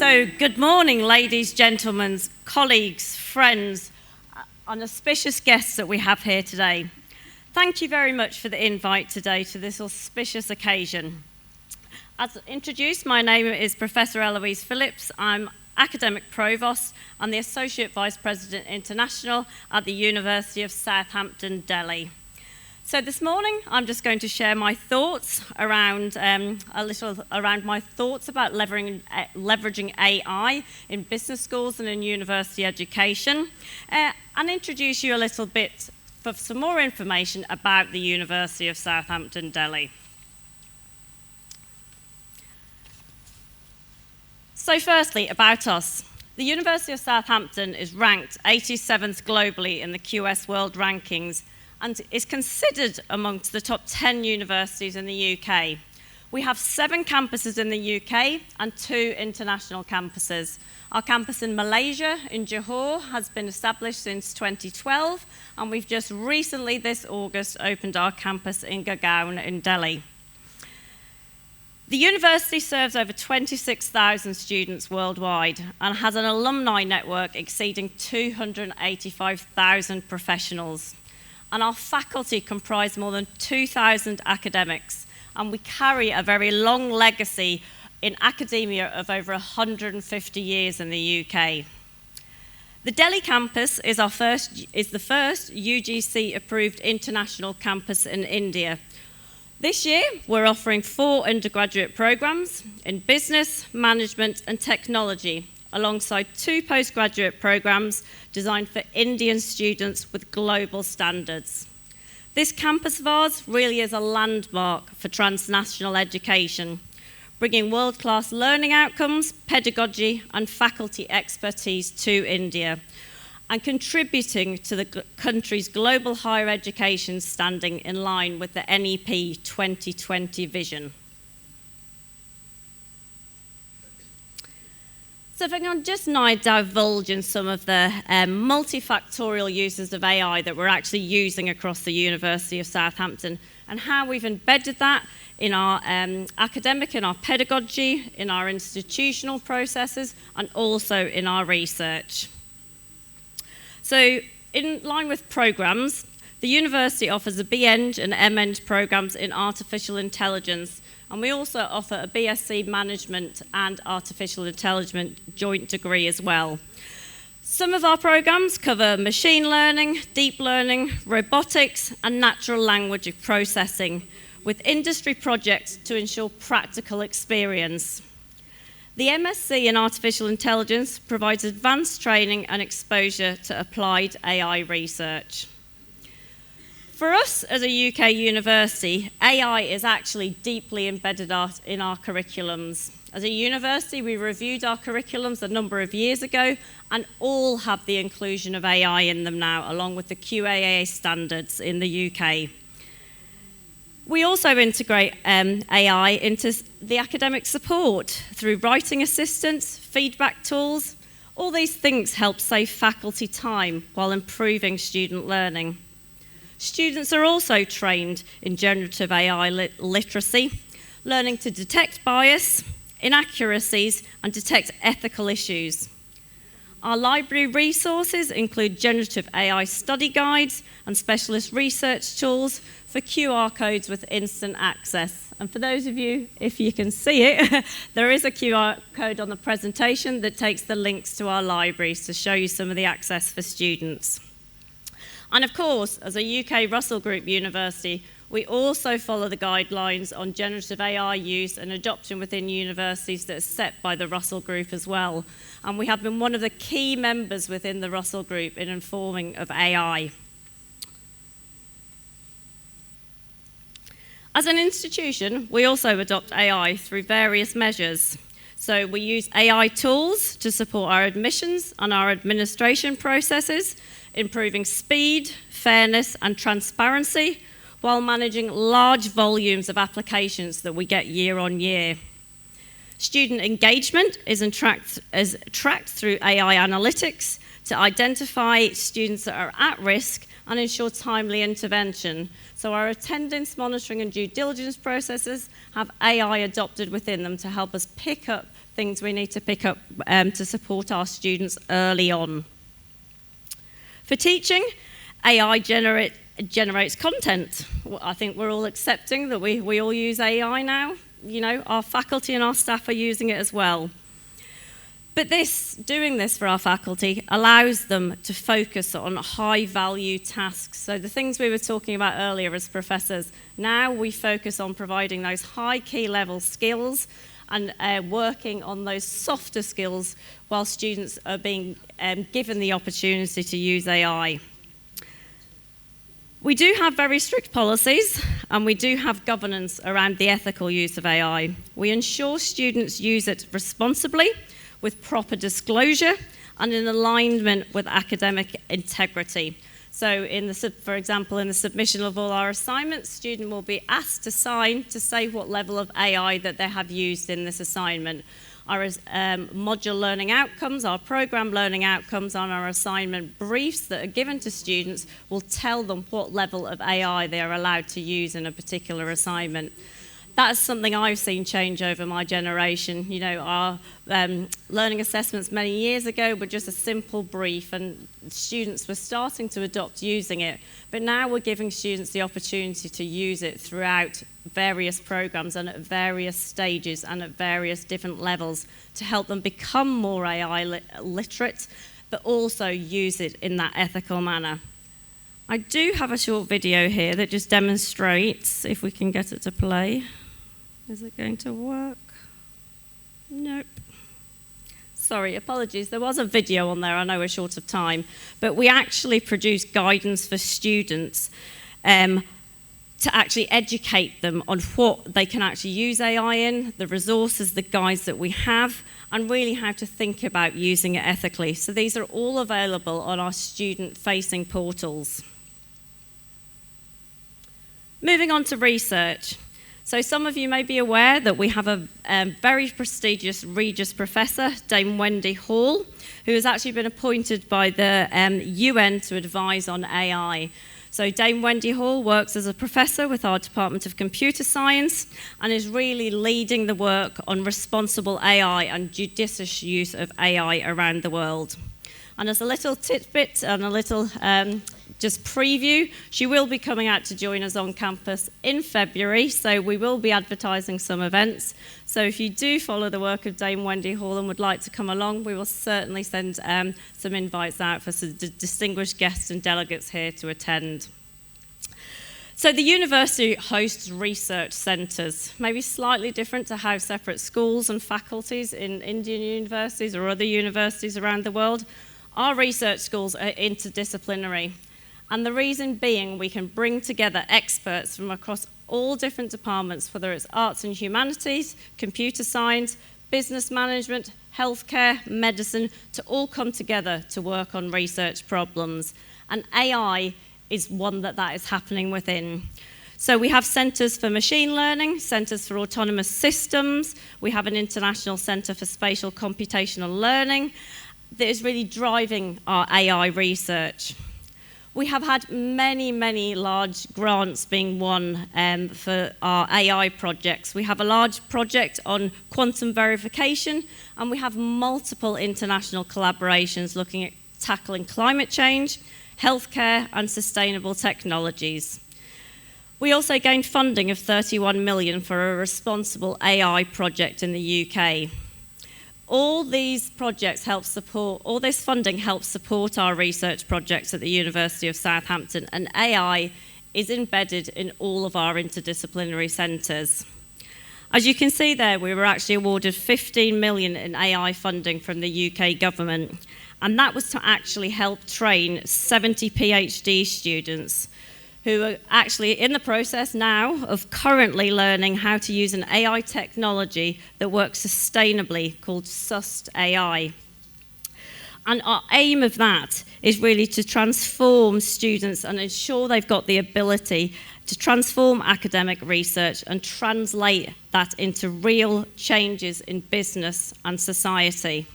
So, good morning, ladies, gentlemen, colleagues, friends, and auspicious guests that we have here today. Thank you very much for the invite today to this auspicious occasion. As introduced, my name is Prof Eloise Phillips. I'm Academic Provost and the Associate Vice President International at the University of Southampton Delhi. So this morning, I'm just going to share my thoughts around my thoughts about leveraging AI in business schools and in university education, and introduce you a little bit for some more information about the University of Southampton Delhi. So firstly, about us. The University of Southampton is ranked 87th globally in the QS World Rankings and is considered amongst the top 10 universities in the UK. We have 7 campuses in the UK and 2 international campuses. Our campus in Malaysia, in Johor, has been established since 2012, and we've just recently, this August, opened our campus in Gurgaon in Delhi. The university serves over 26,000 students worldwide and has an alumni network exceeding 285,000 professionals. And our faculty comprise more than 2,000 academics, and we carry a very long legacy in academia of over 150 years in the UK. The Delhi campus is the first UGC-approved international campus in India. This year, we're offering 4 undergraduate programs in business, management, and technology, alongside 2 postgraduate programs designed for Indian students with global standards. This campus of ours really is a landmark for transnational education, bringing world-class learning outcomes, pedagogy, and faculty expertise to India, and contributing to the country's global higher education standing in line with the NEP 2020 vision. So if I can just now divulge in some of the multifactorial uses of AI that we're actually using across the University of Southampton, and how we've embedded that in our academic, in our pedagogy, in our institutional processes, and also in our research. So in line with programs, the university offers a BEng and MEng programs in artificial intelligence, and we also offer a BSc Management and Artificial Intelligence joint degree as well. Some of our programs cover machine learning, deep learning, robotics, and natural language processing, with industry projects to ensure practical experience. The MSc in Artificial Intelligence provides advanced training and exposure to applied AI research. For us as a UK university, AI is actually deeply embedded in our curriculums. As a university, we reviewed our curriculums a number of years ago, and all have the inclusion of AI in them now, along with the QAA standards in the UK. We also integrate AI into the academic support through writing assistance, feedback tools. All these things help save faculty time while improving student learning. Students are also trained in generative AI literacy, learning to detect bias, inaccuracies, and detect ethical issues. Our library resources include generative AI study guides and specialist research tools for QR codes with instant access. And for those of you, if you can see it, there is a QR code on the presentation that takes the links to our libraries to show you some of the access for students. And of course, as a UK Russell Group university, we also follow the guidelines on generative AI use and adoption within universities that are set by the Russell Group as well. And we have been one of the key members within the Russell Group in informing of AI. As an institution, we also adopt AI through various measures. So we use AI tools to support our admissions and our administration processes, improving speed, fairness, and transparency, while managing large volumes of applications that we get year on year. Student engagement is tracked through AI analytics to identify students that are at risk and ensure timely intervention. So our attendance monitoring and due diligence processes have AI adopted within them to help us pick up things we need to pick up to support our students early on. For teaching, AI generates content. I think we're all accepting that we all use AI now. You know, our faculty and our staff are using it as well. But doing this for our faculty allows them to focus on high-value tasks. So the things we were talking about earlier as professors, now we focus on providing those high key-level skills and working on those softer skills while students are being given the opportunity to use AI. We do have very strict policies, and we do have governance around the ethical use of AI. We ensure students use it responsibly, with proper disclosure and in alignment with academic integrity. So for example, in the submission of all our assignments, student will be asked to sign to say what level of AI that they have used in this assignment. Our module learning outcomes, our program learning outcomes, and our assignment briefs that are given to students will tell them what level of AI they are allowed to use in a particular assignment. That's something I've seen change over my generation. You know, our learning assessments many years ago were just a simple brief, and students were starting to adopt using it. But now we're giving students the opportunity to use it throughout various programs and at various stages and at various different levels to help them become more AI literate, but also use it in that ethical manner. I do have a short video here that just demonstrates, if we can get it to play. Is it going to work? Nope. Sorry, apologies. There was a video on there. I know we're short of time. But we actually produce guidance for students to actually educate them on what they can actually use AI in, the resources, the guides that we have, and really how to think about using it ethically. So these are all available on our student-facing portals. Moving on to research. So some of you may be aware that we have a very prestigious Regius Professor, Dame Wendy Hall, who has actually been appointed by the UN to advise on AI. So Dame Wendy Hall works as a professor with our Department of Computer Science and is really leading the work on responsible AI and judicious use of AI around the world. And as a little tidbit and a little just preview, she will be coming out to join us on campus in February, so we will be advertising some events. So if you do follow the work of Dame Wendy Hall and would like to come along, we will certainly send some invites out for some distinguished guests and delegates here to attend. So the university hosts research centres, maybe slightly different to how separate schools and faculties in Indian universities or other universities around the world. Our research schools are interdisciplinary. And the reason being, we can bring together experts from across all different departments, whether it's arts and humanities, computer science, business management, healthcare, medicine, to all come together to work on research problems. And AI is one that is happening within. So we have centres for machine learning, centres for autonomous systems, we have an international centre for spatial computational learning that is really driving our AI research. We have had many, many large grants being won for our AI projects. We have a large project on quantum verification, and we have multiple international collaborations looking at tackling climate change, healthcare, and sustainable technologies. We also gained funding of 31 million for a responsible AI project in the UK. All these projects help support, all this funding helps support our research projects at the University of Southampton, and AI is embedded in all of our interdisciplinary centres. As you can see there, we were actually awarded 15 million in AI funding from the UK government, and that was to actually help train 70 PhD students who are actually in the process now of currently learning how to use an AI technology that works sustainably called SUST AI. And our aim of that is really to transform students and ensure they've got the ability to transform academic research and translate that into real changes in business and society.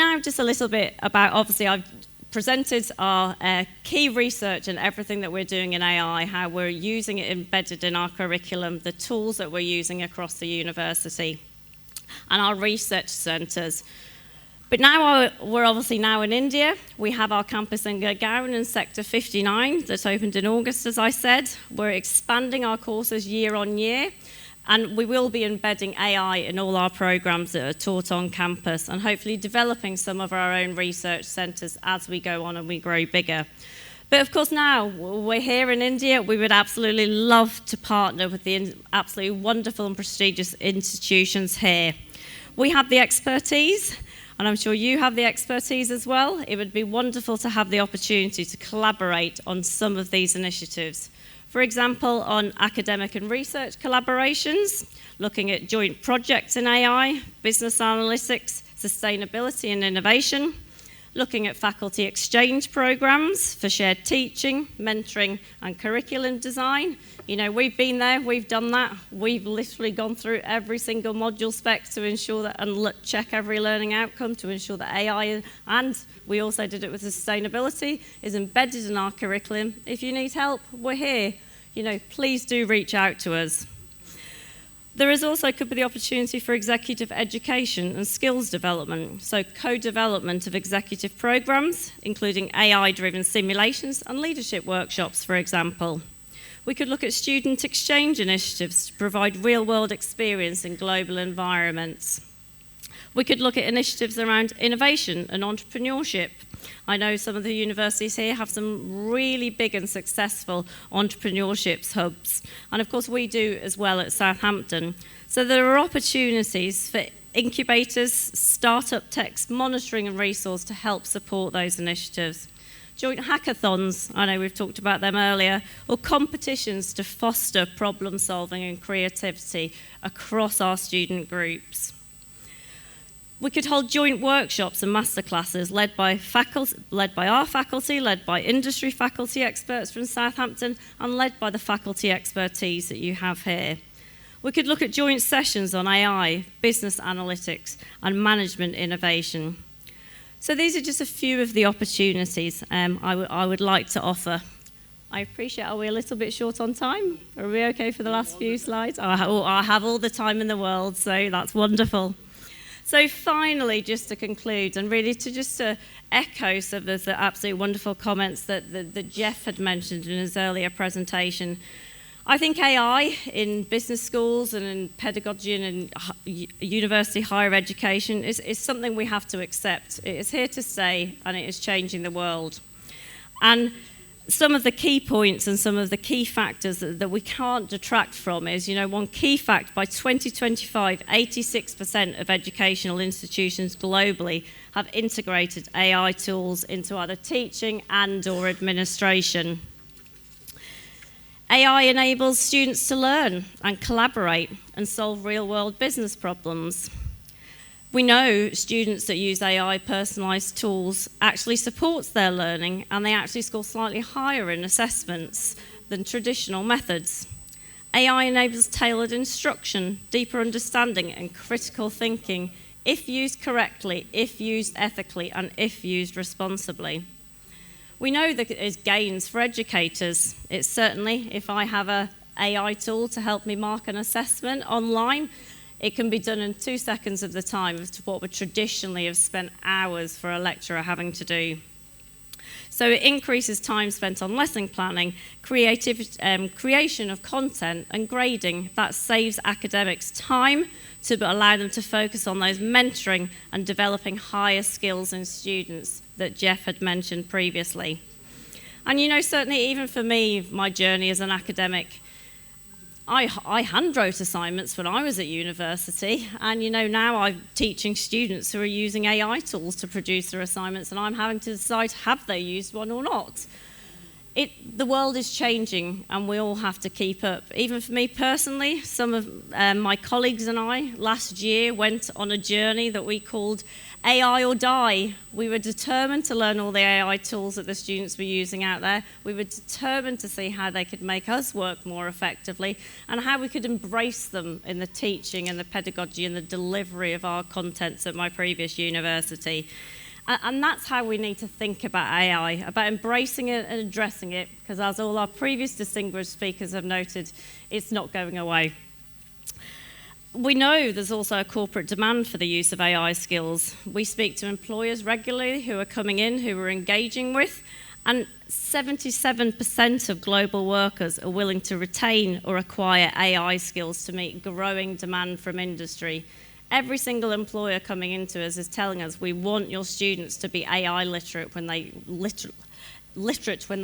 now just a little bit about, obviously I've presented our key research and everything that we're doing in AI, how we're using it embedded in our curriculum, the tools that we're using across the university, and our research centres. But now we're obviously now in India. We have our campus in Gurgaon in Sector 59 that opened in August, as I said. We're expanding our courses year on year, and we will be embedding AI in all our programs that are taught on campus, and hopefully developing some of our own research centres as we go on and we grow bigger. But of course now we're here in India, we would absolutely love to partner with the absolutely wonderful and prestigious institutions here. We have the expertise, and I'm sure you have the expertise as well. It would be wonderful to have the opportunity to collaborate on some of these initiatives. For example, on academic and research collaborations, looking at joint projects in AI, business analytics, sustainability and innovation, looking at faculty exchange programs for shared teaching, mentoring and curriculum design. You know, we've been there, we've done that. We've literally gone through every single module spec to ensure that, and check every learning outcome to ensure that AI, and we also did it with sustainability, is embedded in our curriculum. If you need help, we're here. You know, please do reach out to us. There is also could be the opportunity for executive education and skills development, so co-development of executive programs, including AI-driven simulations and leadership workshops, for example. We could look at student exchange initiatives to provide real-world experience in global environments. We could look at initiatives around innovation and entrepreneurship. I know some of the universities here have some really big and successful entrepreneurship hubs. And of course we do as well at Southampton. So there are opportunities for incubators, startup techs, monitoring and resource to help support those initiatives. Joint hackathons, I know we've talked about them earlier, or competitions to foster problem solving and creativity across our student groups. We could hold joint workshops and masterclasses led by our faculty, led by industry faculty experts from Southampton, and led by the faculty expertise that you have here. We could look at joint sessions on AI, business analytics, and management innovation. So these are just a few of the opportunities I would like to offer. I appreciate, are we a little bit short on time? Are we okay for the last few slides? I have all the time in the world, so that's wonderful. So finally, just to conclude, and really to echo some of the absolutely wonderful comments that Jeff had mentioned in his earlier presentation, I think AI in business schools and in pedagogy and in university higher education is something we have to accept. It is here to stay, and it is changing the world. And some of the key points and some of the key factors that we can't detract from is, you know, one key fact, by 2025, 86% of educational institutions globally have integrated AI tools into either teaching and or administration. AI enables students to learn and collaborate and solve real-world business problems. We know students that use AI personalised tools actually supports their learning, and they actually score slightly higher in assessments than traditional methods. AI enables tailored instruction, deeper understanding and critical thinking if used correctly, if used ethically and if used responsibly. We know that it is gains for educators. It's certainly, if I have an AI tool to help me mark an assessment online, it can be done in 2 seconds of the time as to what would traditionally have spent hours for a lecturer having to do. So it increases time spent on lesson planning, creation of content and grading. That saves academics time to allow them to focus on those mentoring and developing higher skills in students that Jeff had mentioned previously. And you know, certainly even for me, my journey as an academic, I hand wrote assignments when I was at university, and you know, now I'm teaching students who are using AI tools to produce their assignments, and I'm having to decide have they used one or not. The world is changing and we all have to keep up. Even for me personally, some of my colleagues and I last year went on a journey that we called AI or Die. We were determined to learn all the AI tools that the students were using out there. We were determined to see how they could make us work more effectively and how we could embrace them in the teaching and the pedagogy and the delivery of our contents at my previous university. And that's how we need to think about AI, about embracing it and addressing it, because as all our previous distinguished speakers have noted, it's not going away. We know there's also a corporate demand for the use of AI skills. We speak to employers regularly who are coming in, who we're engaging with, and 77% of global workers are willing to retain or acquire AI skills to meet growing demand from industry. Every single employer coming into us is telling us we want your students to be AI literate when they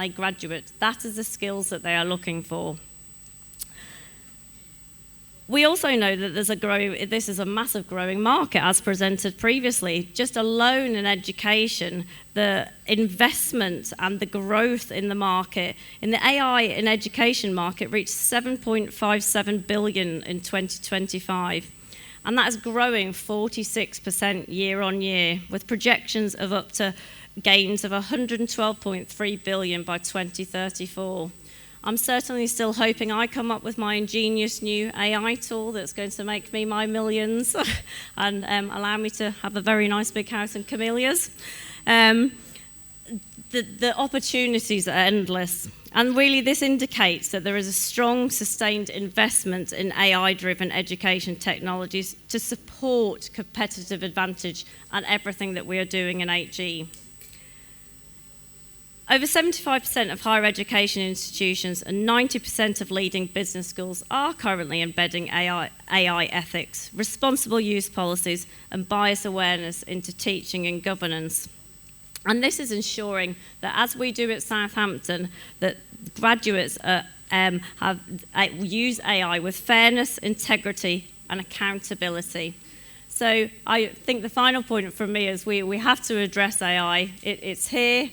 graduate. That is the skills that they are looking for. We also know that this is a massive growing market, as presented previously. Just alone in education, the investment and the growth in the market, in the AI in education market, reached $7.57 billion in 2025. And that is growing 46% year on year, with projections of up to gains of $112.3 billion by 2034. I'm certainly still hoping I come up with my ingenious new AI tool that's going to make me my millions and allow me to have a very nice big house and camellias. The opportunities are endless. And really this indicates that there is a strong, sustained investment in AI-driven education technologies to support competitive advantage and everything that we are doing in HE. Over 75% of higher education institutions and 90% of leading business schools are currently embedding AI ethics, responsible use policies, and bias awareness into teaching and governance. And this is ensuring that, as we do at Southampton, that graduates use AI with fairness, integrity, and accountability. So I think the final point from me is we have to address AI. It's here.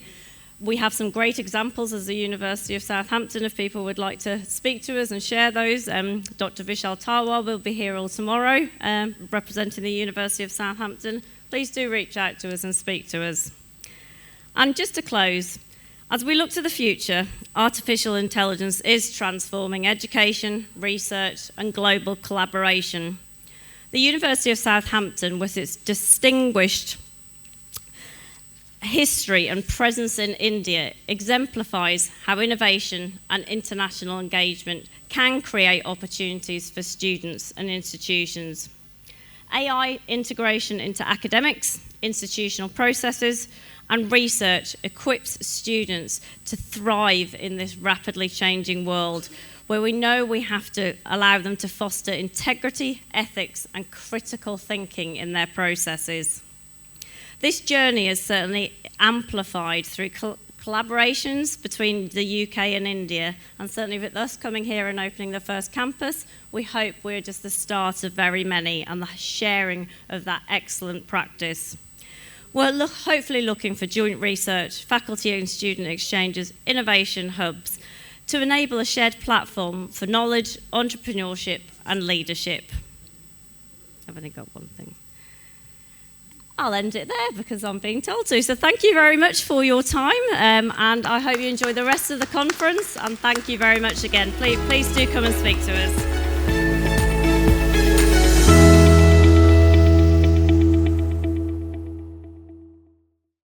We have some great examples as the University of Southampton if people would like to speak to us and share those. Dr. Vishal Talwar will be here all tomorrow representing the University of Southampton. Please do reach out to us and speak to us. And just to close, as we look to the future, artificial intelligence is transforming education, research, and global collaboration. The University of Southampton, with its distinguished history and presence in India, exemplifies how innovation and international engagement can create opportunities for students and institutions. AI integration into academics, institutional processes, and research equips students to thrive in this rapidly changing world, where we know we have to allow them to foster integrity, ethics, and critical thinking in their processes. This journey is certainly amplified through collaborations between the UK and India, and certainly with us coming here and opening the first campus, we hope we're just the start of very many and the sharing of that excellent practice. We're hopefully looking for joint research, faculty and student exchanges, innovation hubs to enable a shared platform for knowledge, entrepreneurship and leadership. I've only got one thing. I'll end it there because I'm being told to. So thank you very much for your time and I hope you enjoy the rest of the conference, and thank you very much again. Please do come and speak to us.